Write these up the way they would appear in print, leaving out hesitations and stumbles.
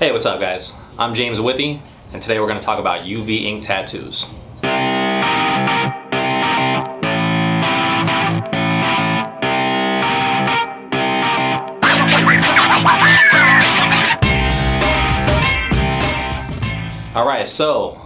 Hey, what's up guys? I'm James Withy, and today we're going to talk about UV ink tattoos. Alright, so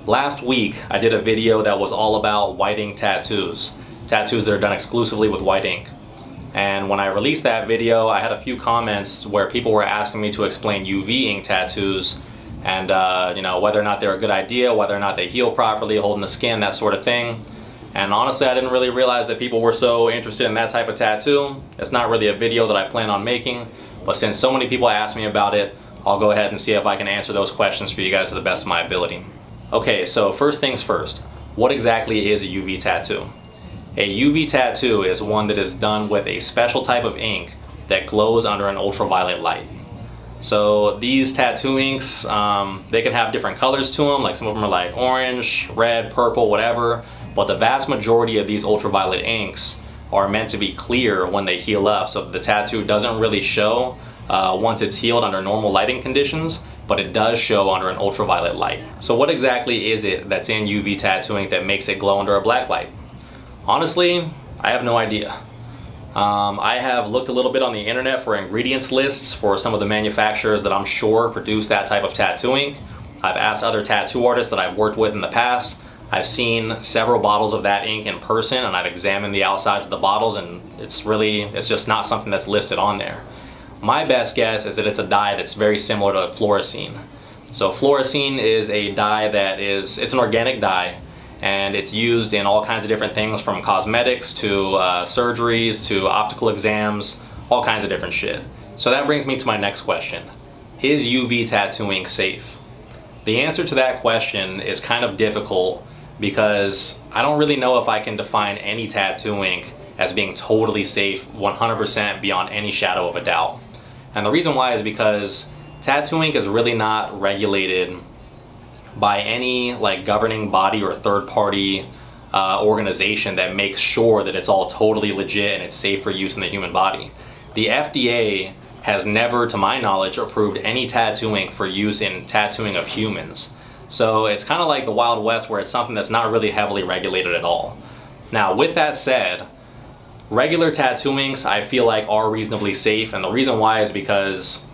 last week I did a video that was all about white ink tattoos. Tattoos that are done exclusively with white ink. And when I released that video, I had a few comments where people were asking me to explain UV ink tattoos and whether or not they're a good idea, whether or not they heal properly, holding the skin, that sort of thing. And honestly, I didn't really realize that people were so interested in that type of tattoo. It's not really a video that I plan on making, but since so many people asked me about it, I'll go ahead and see if I can answer those questions for you guys to the best of my ability. Okay, so first things first, what exactly is a UV tattoo? A UV tattoo is one that is done with a special type of ink that glows under an ultraviolet light. So these tattoo inks, they can have different colors to them, like some of them are like orange, red, purple, whatever, but the vast majority of these ultraviolet inks are meant to be clear when they heal up, so the tattoo doesn't really show once it's healed under normal lighting conditions, but it does show under an ultraviolet light. So what exactly is it that's in UV tattooing that makes it glow under a black light? Honestly, I have no idea. I have looked a little bit on the internet for ingredients lists for some of the manufacturers that I'm sure produce that type of tattoo ink. I've asked other tattoo artists that I've worked with in the past. I've seen several bottles of that ink in person, and I've examined the outsides of the bottles, and it's just not something that's listed on there. My best guess is that it's a dye that's very similar to fluorescein. So fluorescein is a dye it's an organic dye, and it's used in all kinds of different things, from cosmetics to surgeries to optical exams, all kinds of different shit. So that brings me to my next question. Is UV tattoo ink safe? The answer to that question is kind of difficult because I don't really know if I can define any tattoo ink as being totally safe 100% beyond any shadow of a doubt. And the reason why is because tattoo ink is really not regulated by any governing body or third-party organization that makes sure that it's all totally legit and it's safe for use in the human body. The FDA has never, to my knowledge, approved any tattoo ink for use in tattooing of humans. So it's kind of like the Wild West, where it's something that's not really heavily regulated at all. Now, with that said, regular tattoo inks I feel like are reasonably safe, and the reason why is because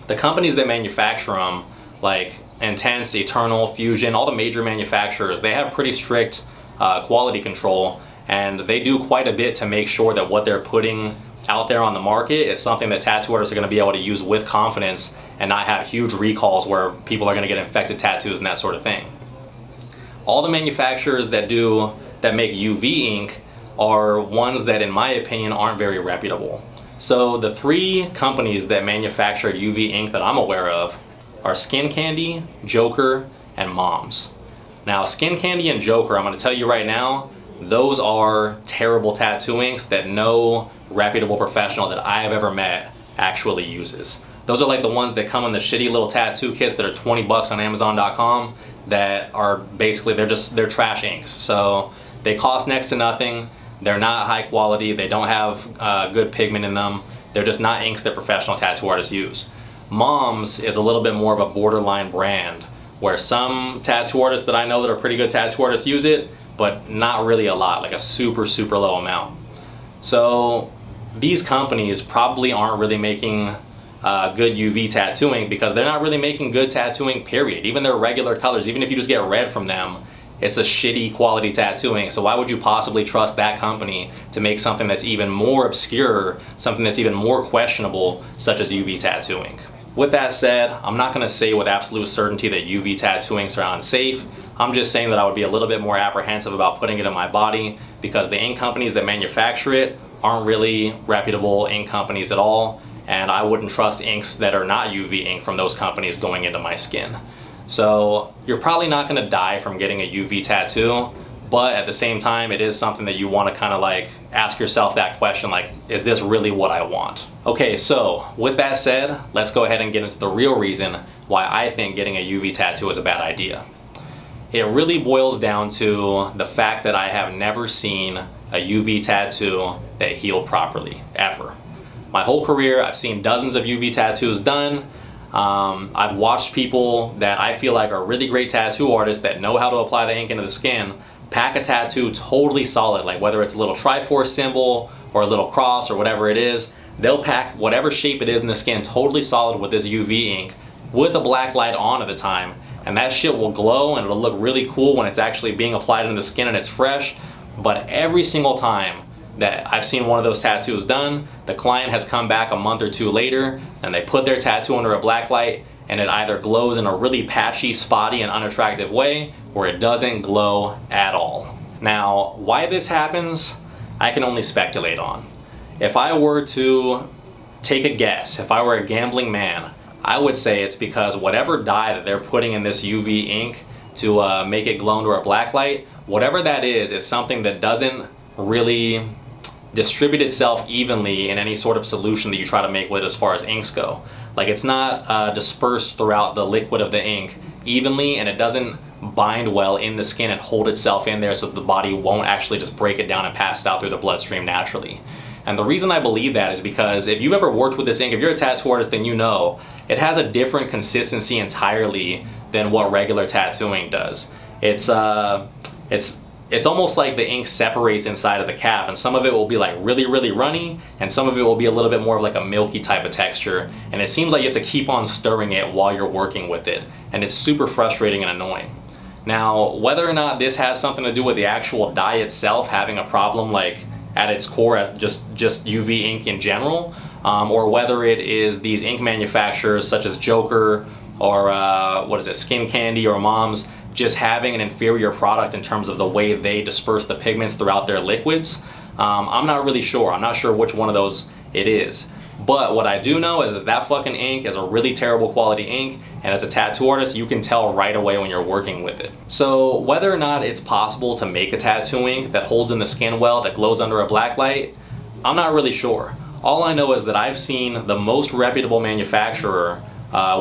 the companies that manufacture them, like Intense, Eternal, Fusion, all the major manufacturers, they have pretty strict quality control, and they do quite a bit to make sure that what they're putting out there on the market is something that tattoo artists are going to be able to use with confidence and not have huge recalls where people are going to get infected tattoos and that sort of thing. All the manufacturers that make UV ink are ones that, in my opinion, aren't very reputable. So the three companies that manufacture UV ink that I'm aware of are Skin Candy, Joker, and Moms. Now, Skin Candy and Joker, I'm going to tell you right now, those are terrible tattoo inks that no reputable professional that I have ever met actually uses. Those are like the ones that come in the shitty little tattoo kits that are 20 bucks on Amazon.com that are basically, they're trash inks. So they cost next to nothing. They're not high quality. They don't have good pigment in them. They're just not inks that professional tattoo artists use. Moms is a little bit more of a borderline brand, where some tattoo artists that I know that are pretty good tattoo artists use it, but not really a lot, like a super, super low amount. So these companies probably aren't really making good UV tattooing because they're not really making good tattooing, period. Even their regular colors, even if you just get red from them, it's a shitty quality tattooing. So why would you possibly trust that company to make something that's even more obscure, something that's even more questionable, such as UV tattooing? With that said, I'm not going to say with absolute certainty that UV tattoo inks are unsafe. I'm just saying that I would be a little bit more apprehensive about putting it in my body because the ink companies that manufacture it aren't really reputable ink companies at all, and I wouldn't trust inks that are not UV ink from those companies going into my skin. So you're probably not going to die from getting a UV tattoo, but at the same time, it is something that you want to kind of ask yourself that question, is this really what I want? Okay, so with that said, let's go ahead and get into the real reason why I think getting a UV tattoo is a bad idea. It really boils down to the fact that I have never seen a UV tattoo that healed properly, ever. My whole career, I've seen dozens of UV tattoos done. I've watched people that I feel like are really great tattoo artists that know how to apply the ink into the skin pack a tattoo totally solid, like whether it's a little Triforce symbol or a little cross or whatever it is. They'll pack whatever shape it is in the skin totally solid with this UV ink with a black light on at the time, and that shit will glow and it'll look really cool when it's actually being applied into the skin and it's fresh. But every single time that I've seen one of those tattoos done, the client has come back a month or two later and they put their tattoo under a black light and it either glows in a really patchy, spotty, and unattractive way, or it doesn't glow at all. Now, why this happens, I can only speculate on. If I were to take a guess, if I were a gambling man, I would say it's because whatever dye that they're putting in this UV ink to make it glow under a black light, whatever that is something that doesn't really distribute itself evenly in any sort of solution that you try to make with it as far as inks go. Like, it's not dispersed throughout the liquid of the ink evenly, and it doesn't bind well in the skin and hold itself in there so that the body won't actually just break it down and pass it out through the bloodstream naturally. And the reason I believe that is because if you've ever worked with this ink, if you're a tattoo artist, then you know it has a different consistency entirely than what regular tattooing does. It's almost like the ink separates inside of the cap, and some of it will be like really, really runny, and some of it will be a little bit more of like a milky type of texture, and it seems like you have to keep on stirring it while you're working with it, and it's super frustrating and annoying. Now, whether or not this has something to do with the actual dye itself having a problem, like at its core, at just UV ink in general, or whether it is these ink manufacturers such as Joker or Skin Candy or Mom's just having an inferior product in terms of the way they disperse the pigments throughout their liquids, I'm not really sure. I'm not sure which one of those it is. But what I do know is that fucking ink is a really terrible quality ink, and as a tattoo artist, you can tell right away when you're working with it. So whether or not it's possible to make a tattoo ink that holds in the skin well, that glows under a black light, I'm not really sure. All I know is that I've seen the most reputable manufacturer,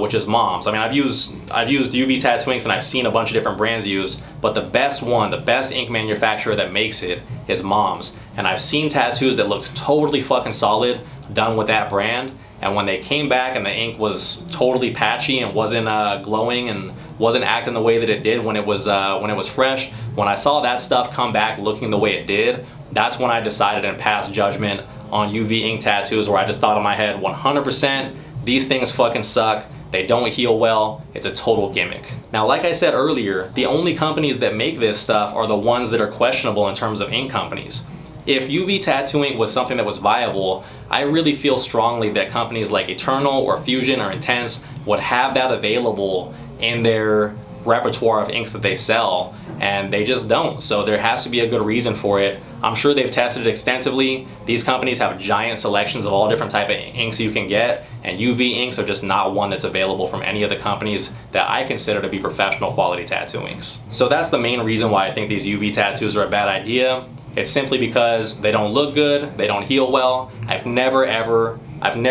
which is Mom's. I mean, I've used UV tattoo inks and I've seen a bunch of different brands used, but the best ink manufacturer that makes it is Mom's. And I've seen tattoos that looked totally fucking solid done with that brand, and when they came back and the ink was totally patchy and wasn't glowing and wasn't acting the way that it did when it was fresh, when I saw that stuff come back looking the way it did, that's when I decided and passed judgment on UV ink tattoos, where I just thought in my head, 100%, these things fucking suck, they don't heal well, it's a total gimmick. Now, like I said earlier, the only companies that make this stuff are the ones that are questionable in terms of ink companies. If UV tattooing was something that was viable, I really feel strongly that companies like Eternal or Fusion or Intense would have that available in their repertoire of inks that they sell, and they just don't. So there has to be a good reason for it. I'm sure they've tested it extensively. These companies have giant selections of all different type of inks you can get, and UV inks are just not one that's available from any of the companies that I consider to be professional quality tattoo inks. So that's the main reason why I think these UV tattoos are a bad idea. It's simply because they don't look good, they don't heal well. I've never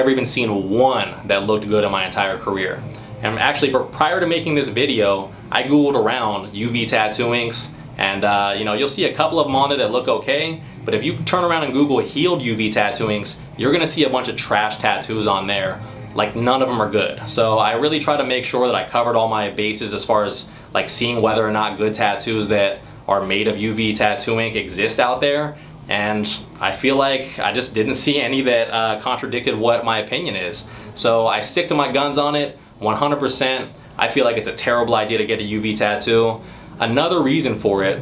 even seen one that looked good in my entire career. And actually, prior to making this video, I Googled around UV tattoo inks, and you'll see a couple of them on there that look okay, but if you turn around and Google healed UV tattoo inks, you're gonna see a bunch of trash tattoos on there. Like, none of them are good. So I really try to make sure that I covered all my bases as far as like seeing whether or not good tattoos that are made of UV tattoo ink exist out there, and I feel like I just didn't see any that contradicted what my opinion is. So I stick to my guns on it 100%. I feel like it's a terrible idea to get a UV tattoo. Another reason for it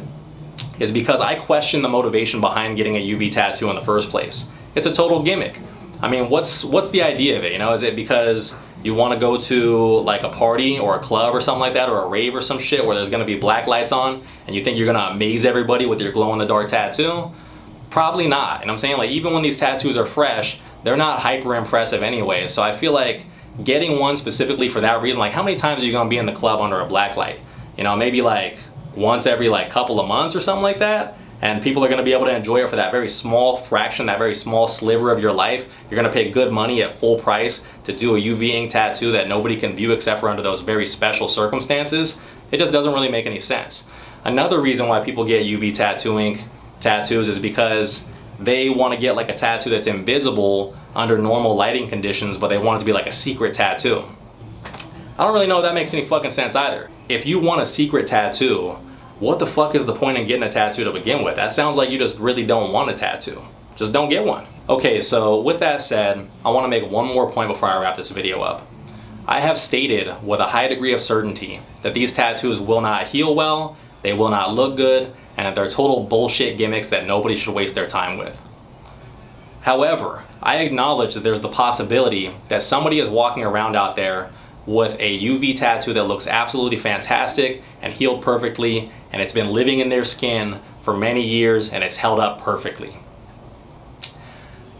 is because I question the motivation behind getting a UV tattoo in the first place. It's a total gimmick. I mean, what's the idea of it? Is it because you want to go to like a party or a club or something like that, or a rave or some shit where there's going to be black lights on and you think you're going to amaze everybody with your glow-in-the-dark tattoo? Probably not. And I'm saying, like, even when these tattoos are fresh, they're not hyper impressive anyway. So I feel like getting one specifically for that reason, like, how many times are you going to be in the club under a black light? Maybe like once every like couple of months or something like that, and people are going to be able to enjoy it for that very small fraction, that very small sliver of your life. You're going to pay good money at full price to do a UV ink tattoo that nobody can view except for under those very special circumstances. It just doesn't really make any sense. Another reason why people get UV tattoo ink tattoos is because they want to get like a tattoo that's invisible under normal lighting conditions, but they want it to be like a secret tattoo. I don't really know if that makes any fucking sense either. If you want a secret tattoo, what the fuck is the point in getting a tattoo to begin with? That sounds like you just really don't want a tattoo. Just don't get one. Okay, so with that said, I want to make one more point before I wrap this video up. I have stated with a high degree of certainty that these tattoos will not heal well, they will not look good, and that they're total bullshit gimmicks that nobody should waste their time with. However, I acknowledge that there's the possibility that somebody is walking around out there with a UV tattoo that looks absolutely fantastic and healed perfectly, and it's been living in their skin for many years and it's held up perfectly.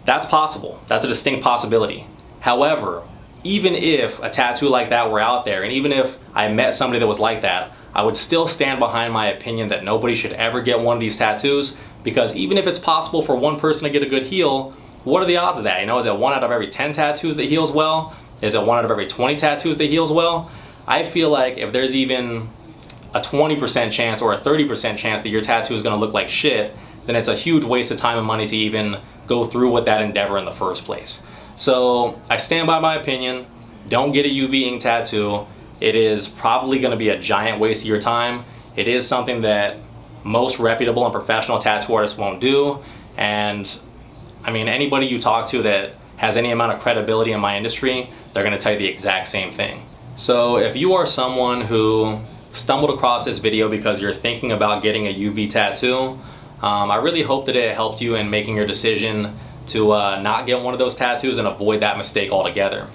That's possible. That's a distinct possibility. However, even if a tattoo like that were out there, and even if I met somebody that was like that, I would still stand behind my opinion that nobody should ever get one of these tattoos, because even if it's possible for one person to get a good heal, what are the odds of that? You know, is it 1 out of every 10 tattoos that heals well? Is it 1 out of every 20 tattoos that heals well? I feel like if there's even a 20% chance or a 30% chance that your tattoo is going to look like shit, then it's a huge waste of time and money to even go through with that endeavor in the first place. So I stand by my opinion. Don't get a UV ink tattoo. It is probably going to be a giant waste of your time. It is something that most reputable and professional tattoo artists won't do. And I mean, anybody you talk to that has any amount of credibility in my industry, they're going to tell you the exact same thing. So if you are someone who stumbled across this video because you're thinking about getting a UV tattoo, I really hope that it helped you in making your decision to not get one of those tattoos and avoid that mistake altogether.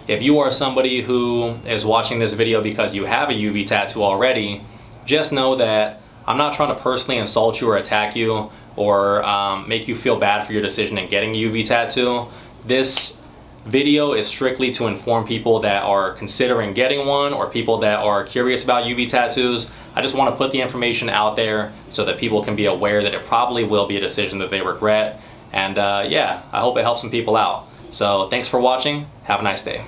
If you are somebody who is watching this video because you have a UV tattoo already, just know that I'm not trying to personally insult you or attack you or make you feel bad for your decision in getting a UV tattoo. This video is strictly to inform people that are considering getting one or people that are curious about UV tattoos. I just want to put the information out there so that people can be aware that it probably will be a decision that they regret. And yeah, I hope it helps some people out. So thanks for watching. Have a nice day.